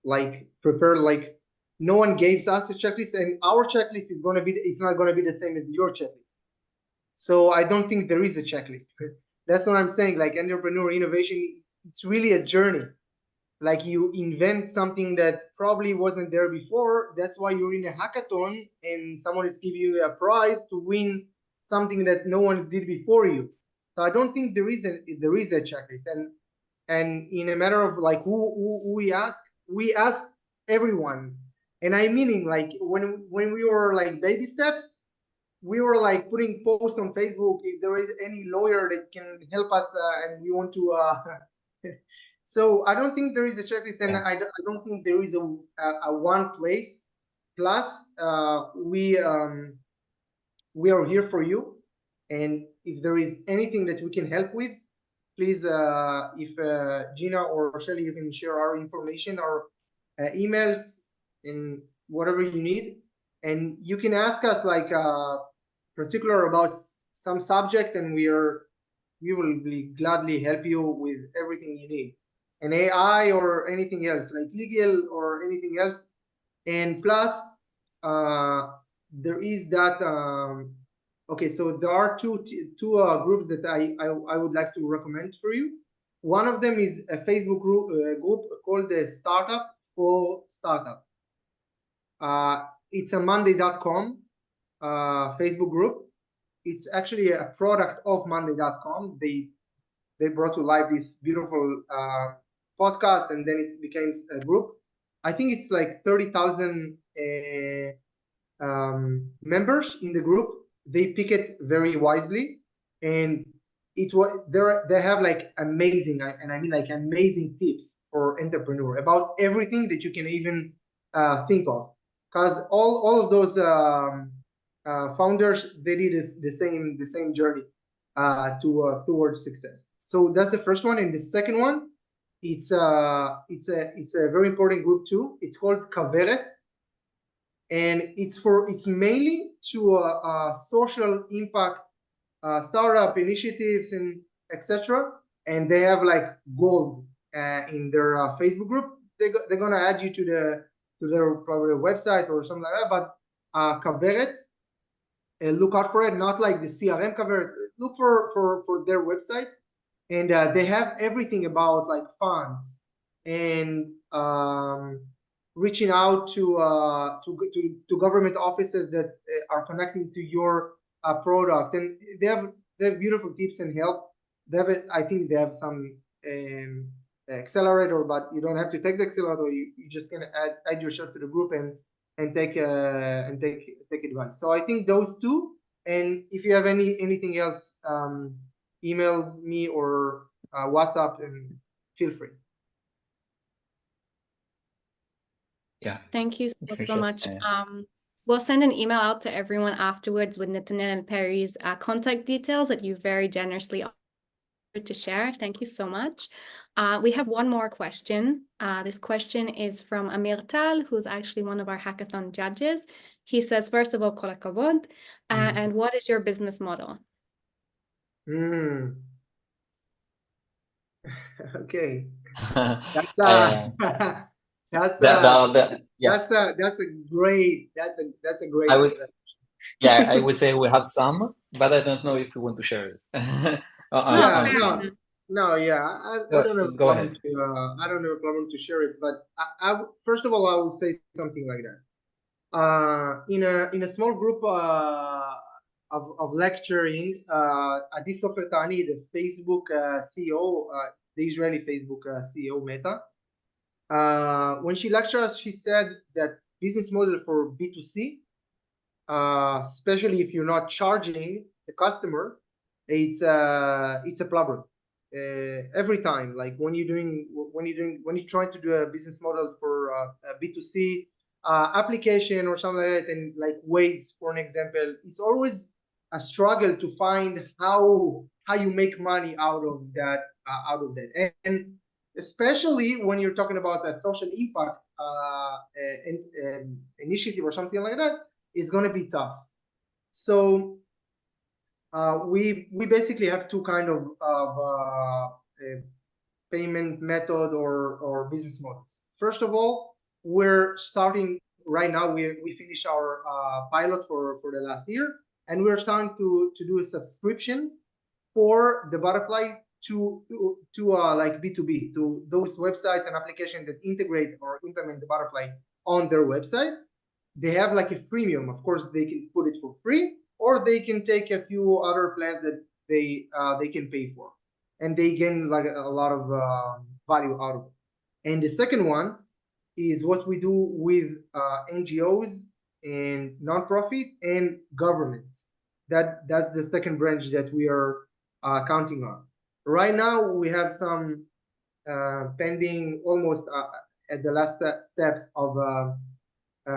like prepared. Like no one gave us a checklist, and our checklist is not gonna be the same as your checklist. So I don't think there is a checklist. That's what I'm saying. Like entrepreneur innovation, it's really a journey. Like you invent something that probably wasn't there before. That's why you're in a hackathon and someone is giving you a prize to win something that no one did before you. So I don't think there is a checklist. And in a matter of like who we ask everyone. And I meaning like when we were like baby steps, we were like putting posts on Facebook if there is any lawyer that can help us, and we want to. So I don't think there is a checklist, and I don't think there is a one place. Plus, we are here for you, and if there is anything that we can help with, please, if Gina or Shelly, you can share our information or emails and whatever you need, and you can ask us like particular about some subject, and we will be gladly help you with everything you need, an AI or anything else, like legal or anything else. And plus, there is that. Okay, so there are two groups that I would like to recommend for you. One of them is a Facebook group called the Startup for Startup. It's a Monday.com Facebook group. It's actually a product of Monday.com. They brought to life this beautiful podcast, and then it became a group. I think it's like 30,000 members in the group. They pick it very wisely, and they have like amazing, and I mean like amazing tips for entrepreneur about everything that you can even think of, because all of those founders, they did the same journey towards success. So that's the first one. And the second one, it's a very important group too. It's called Kaveret, and it's mainly to social impact startup initiatives and etc. And they have like gold in their Facebook group. They're gonna add you to their probably website or something like that. But Kaveret, look out for it. Not like the CRM Kaveret. Look for their website, and they have everything about like funds and reaching out to government offices that are connecting to your product. And they have beautiful tips and help. I think they have some accelerator, but you don't have to take the accelerator. You just gonna add yourself to the group and take advice. So I think those two. And if you have anything else, email me or WhatsApp, and feel free. Yeah. Thank you so much. We'll send an email out to everyone afterwards with Netanel and Perry's contact details that you very generously offered to share. Thank you so much. We have one more question. This question is from Amir Tal, who's actually one of our hackathon judges. He says, first of all, kol hakavod, and what is your business model? Okay. That's a great. I would say we have some, but I don't know if you want to share it. I don't have a problem to share it, but first of all, I would say something like that. In a small group of lecturing, Adi Sofer Tani, the Facebook CEO, the Israeli Facebook CEO, Meta, when she lectured us, she said that business model for B2C, especially if you're not charging the customer, it's a problem. Every time, like when you're trying to do a business model for a B2C application or something like that, and like Waze, for an example, it's always a struggle to find how you make money out of that. And especially when you're talking about a social impact initiative or something like that, it's going to be tough. So we basically have two kind of payment method or business models. First of all, we're starting right now. We finished our pilot for the last year, and we're starting to do a subscription for the Butterfly to like B2B, to those websites and applications that integrate or implement the Butterfly on their website. They have like a freemium. Of course, they can put it for free, or they can take a few other plans that they can pay for, and they gain like a lot of value out of it. And the second one is what we do with NGOs and nonprofit and governments. That's the second branch that we are counting on. Right now, we have some pending, almost at the last steps of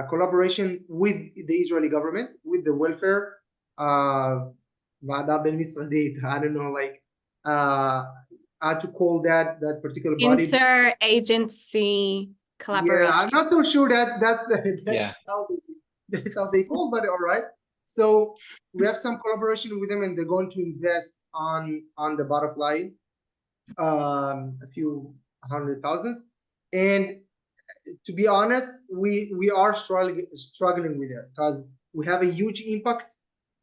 collaboration with the Israeli government, with the welfare ועדה בין-משרדית, I don't know, like how to call that particular body. Inter-agency collaboration. Yeah, I'm not so sure that's how That's how they call, but all right. So we have some collaboration with them, and they're going to invest on the Butterfly, a few hundred thousands. And to be honest, we are struggling with it because we have a huge impact,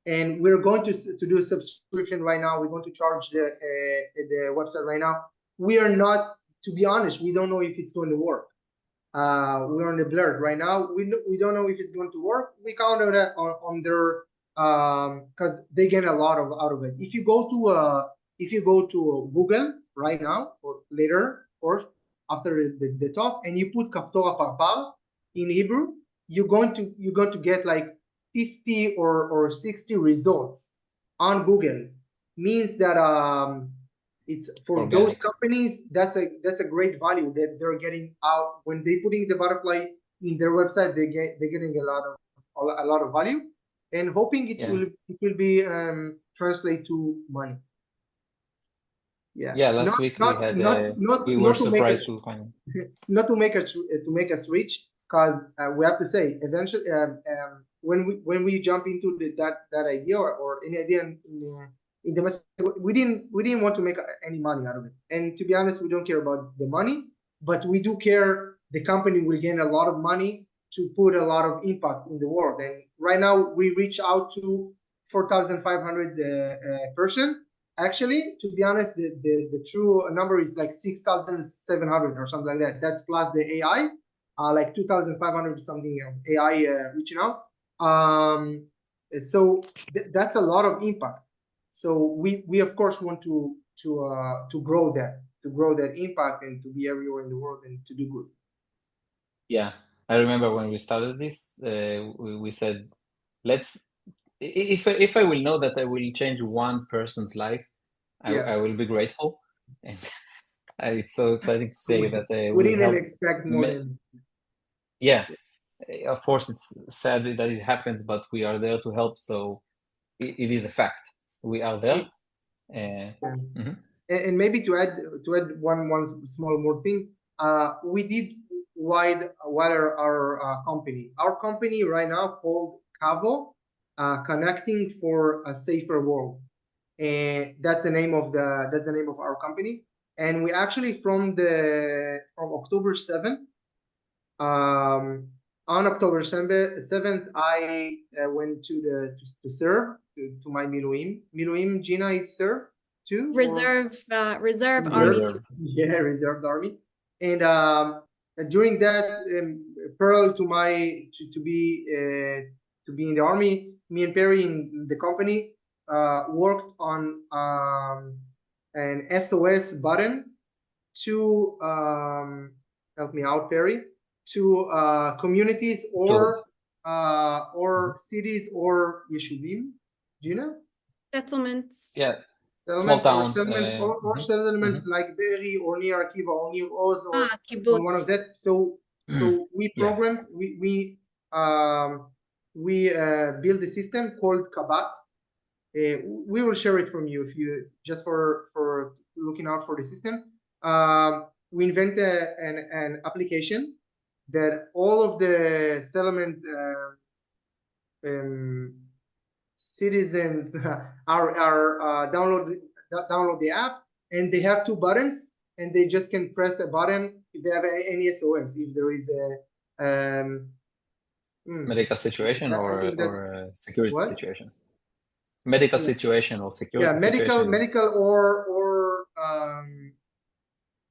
and we're going to do a subscription right now. We're going to charge the website right now. We are not, to be honest, we don't know if it's going to work. We're on the blur right now. We don't know if it's going to work. We count on that on their because they get a lot out of it. If you go to Google right now or later, of course, after the talk, and you put Kaftor Parpar in Hebrew, you're going to get like 50 or 60 results on Google. Means that it's for Organic. those companies, that's a great value that they're getting out when they putting the Butterfly in their website. They're getting a lot of value, and hoping it will be translate to money. Yeah, last week we had we were surprised to find not to make a switch, because we have to say eventually when we jump into that idea or any idea in the message, we didn't want to make any money out of it. And to be honest, we don't care about the money, but we do care the company will gain a lot of money to put a lot of impact in the world. And right now we reach out to 4,500 person. Actually, to be honest, the true number is like 6,700 or something like that. That's plus the AI, like 2,500 something AI reaching out. So that's a lot of impact. So we of course want to grow that impact and to be everywhere in the world and to do good. Yeah, I remember when we started this, we said, let's. If I will know that I will change one person's life, I will be grateful. And it's so exciting to say that we didn't expect more than. Yeah, of course it's sad that it happens, but we are there to help. So it is a fact. We are there. And maybe to add one small more thing, we did wide our company. Our company right now called Cavo. Connecting for a safer world, and that's the name of our company. And we actually from October 7th, on October 7th, I went to serve to my Miluim. Gina is served too. Reserve army. Yeah, reserved army. And during that, parallel to be in the army, me and Perry in the company worked on an SOS button to help me out, Perry, to communities or cities or yeshuvim. Do you know? Settlements. Yeah. Small towns. Settlements like Be'eri or near Akiva or near Oz or one of that. So we programmed. We build a system called Kabat. We will share it from you if you just for looking out for the system. We invent an application that all of the settlement citizens are download the app, and they have two buttons, and they just can press a button if they have any SOS, if there is a medical situation or security situation. Medical situation or security situation. Medical or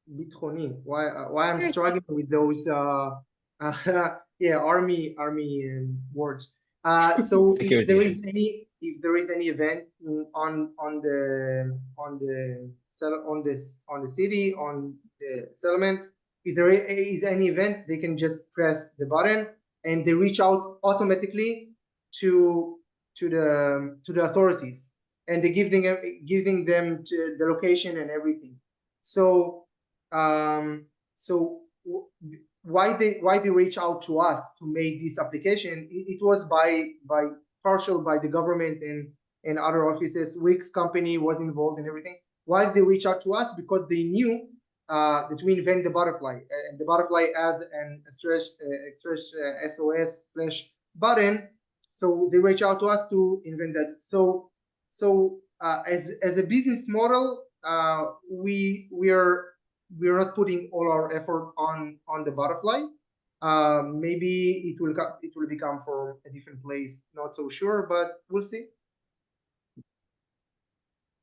bitchoni. Why I'm struggling with those army words. So if there is any event on the city, on the settlement, if there is any event, they can just press the button and they reach out automatically to the authorities, and they giving them to the location and everything. So why they reach out to us to make this application? It was partial by the government and other offices. Wix company was involved in everything. Why they reach out to us? Because they knew that we invent the Butterfly, and the Butterfly as an express SOS button. So they reach out to us to invent that. So as a business model, we're not putting all our effort on the butterfly. Maybe it will become for a different place. Not so sure, but we'll see.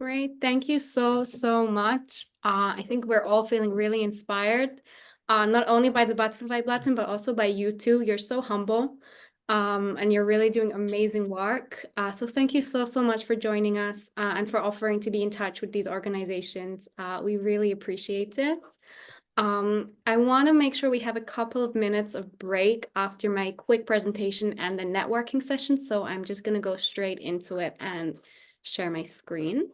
Great. Thank you so much. I think we're all feeling really inspired, not only by the butterfly button, but also by you too. You're so humble, and you're really doing amazing work. So thank you so much for joining us, and for offering to be in touch with these organizations. We really appreciate it. I want to make sure we have a couple of minutes of break after my quick presentation and the networking session. So I'm just going to go straight into it and share my screen.